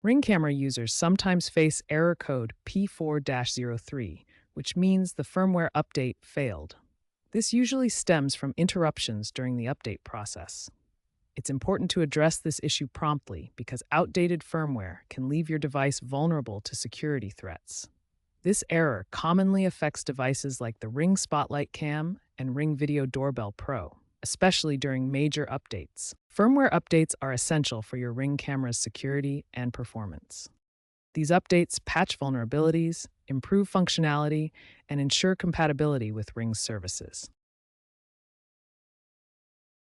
Ring camera users sometimes face error code P4-03, which means the firmware update failed. This usually stems from interruptions during the update process. It's important to address this issue promptly because outdated firmware can leave your device vulnerable to security threats. This error commonly affects devices like the Ring Spotlight Cam and Ring Video Doorbell Pro, especially during major updates. Firmware updates are essential for your Ring camera's security and performance. These updates patch vulnerabilities, improve functionality, and ensure compatibility with Ring's services.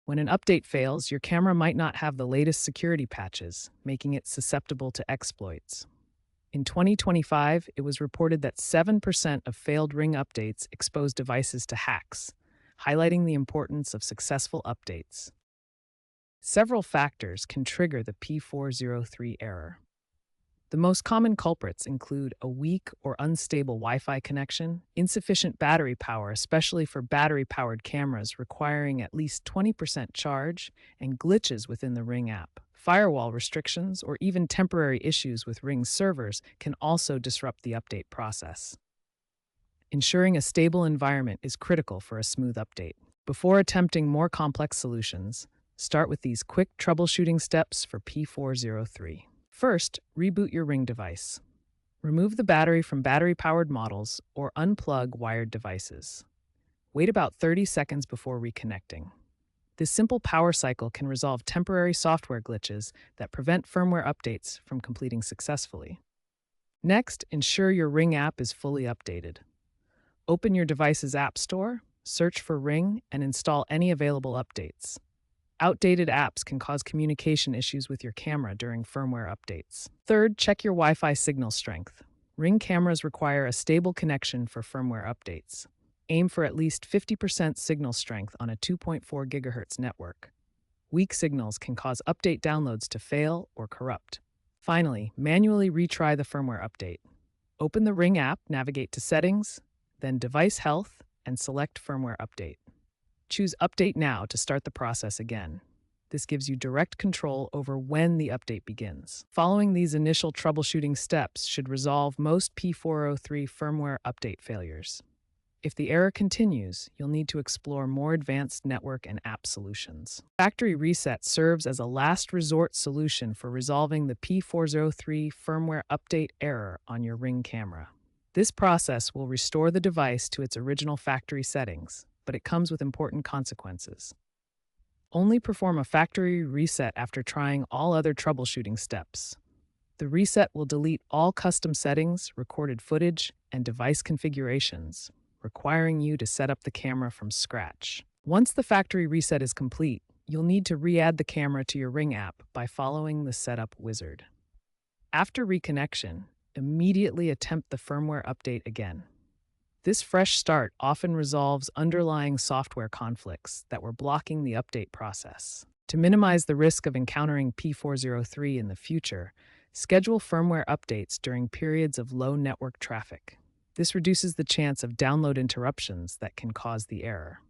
When an update fails, your camera might not have the latest security patches, making it susceptible to exploits. In 2025, it was reported that 7% of failed Ring updates exposed devices to hacks, highlighting the importance of successful updates. Several factors can trigger the P403 error. The most common culprits include a weak or unstable Wi-Fi connection, insufficient battery power, especially for battery-powered cameras requiring at least 20% charge, and glitches within the Ring app. Firewall restrictions or even temporary issues with Ring servers can also disrupt the update process. Ensuring a stable environment is critical for a smooth update. Before attempting more complex solutions, start with these quick troubleshooting steps for P403. First, reboot your Ring device. Remove the battery from battery-powered models or unplug wired devices. Wait about 30 seconds before reconnecting. This simple power cycle can resolve temporary software glitches that prevent firmware updates from completing successfully. Next, ensure your Ring app is fully updated. Open your device's app store, search for Ring, and install any available updates. Outdated apps can cause communication issues with your camera during firmware updates. Third, check your Wi-Fi signal strength. Ring cameras require a stable connection for firmware updates. Aim for at least 50% signal strength on a 2.4 GHz network. Weak signals can cause update downloads to fail or corrupt. Finally, manually retry the firmware update. Open the Ring app, navigate to Settings, then Device Health, and select Firmware Update. Choose Update Now to start the process again. This gives you direct control over when the update begins. Following these initial troubleshooting steps should resolve most P403 firmware update failures. If the error continues, you'll need to explore more advanced network and app solutions. Factory reset serves as a last resort solution for resolving the P403 firmware update error on your Ring camera. This process will restore the device to its original factory settings, but it comes with important consequences. Only perform a factory reset after trying all other troubleshooting steps. The reset will delete all custom settings, recorded footage, and device configurations, requiring you to set up the camera from scratch. Once the factory reset is complete, you'll need to re-add the camera to your Ring app by following the setup wizard. After reconnection, immediately attempt the firmware update again. This fresh start often resolves underlying software conflicts that were blocking the update process. To minimize the risk of encountering P403 in the future, schedule firmware updates during periods of low network traffic. This reduces the chance of download interruptions that can cause the error.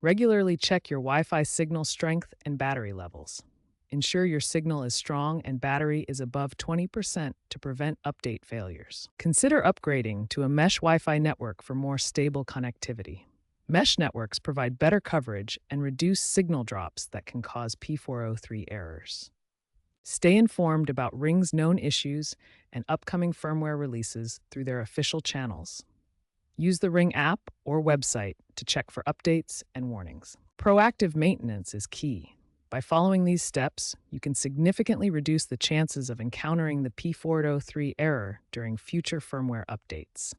Regularly check your Wi-Fi signal strength and battery levels. Ensure your signal is strong and battery is above 20% to prevent update failures. Consider upgrading to a mesh Wi-Fi network for more stable connectivity. Mesh networks provide better coverage and reduce signal drops that can cause P403 errors. Stay informed about Ring's known issues and upcoming firmware releases through their official channels. Use the Ring app or website to check for updates and warnings. Proactive maintenance is key. By following these steps, you can significantly reduce the chances of encountering the P403 error during future firmware updates.